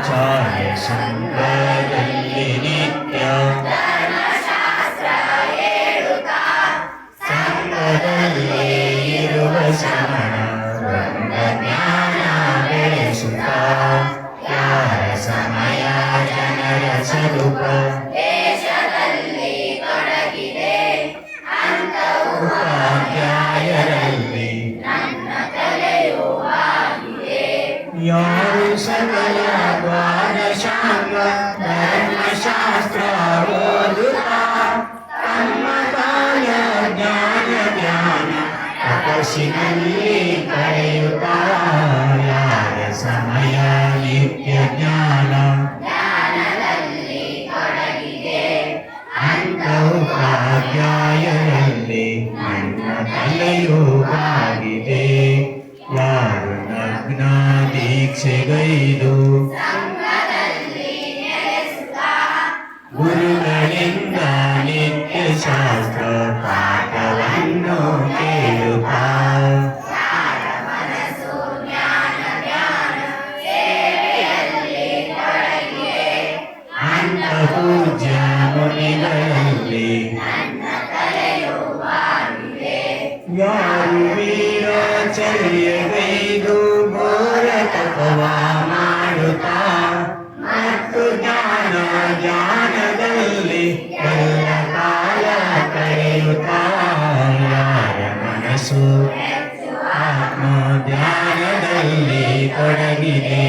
ಚಾಯ ಸಂಘದಲ್ಲಿ ನಿತ್ಯ ಸಂಘದಲ್ಲಿ ಇರುವ ಶ್ರವಣ ಜ್ಞಾನ ಬೆಳೆಸುತ್ತ ಯಾರ ಸಮಯ ಜನರ ಸ್ವರೂಪ ಉಪಾಧ್ಯಾಯರಲ್ಲಿ ಯಾರು ಸಕಲ ದ್ವಾದಶಾಂಗ ಧರ್ಮಶಾಸ್ತ್ರ ಓದುತ್ತಾ ತಮ್ಮ ಕಾಲ ಜ್ಞಾನ ತಪಸ್ಸಿನಲ್ಲಿ ಕಳೆಯುತ್ತಾ ಯಾರ ಸಮಯ ನಿತ್ಯ ಜ್ಞಾನ ಅಂತ ಉಪಾಧ್ಯಾಯರಲ್ಲಿ ನನ್ನ ತಲೆಯೋಗಾಗಿದೆ ಯಾರು ನಗ್ನ ದೀಕ್ಷೆಗೈದು ಗುರುಗಳಿಂದ ನಿತ್ಯ ಶಾಸ್ತ್ರ ಪಾಠವನ್ನು ಕೇಳುತ್ತಾ ಅಂತ ಪೂಜ್ಯ ಮುನಿಗಳಲ್ಲಿ ಯಾರು ವೀರಾಚರ್ಯಗೈದು ಘೋರ ತಪವ ಮಾಡುತ್ತಾ ಮತ್ತು ಜ್ಞಾನದಲ್ಲಿ ಎಲ್ಲ ಕಾಲ ಕಳೆಯುತ್ತಾ ಯಾರ ಮನಸ್ಸು ಆತ್ಮ ಧ್ಯಾನದಲ್ಲಿ ತೊಡಗಿದೆ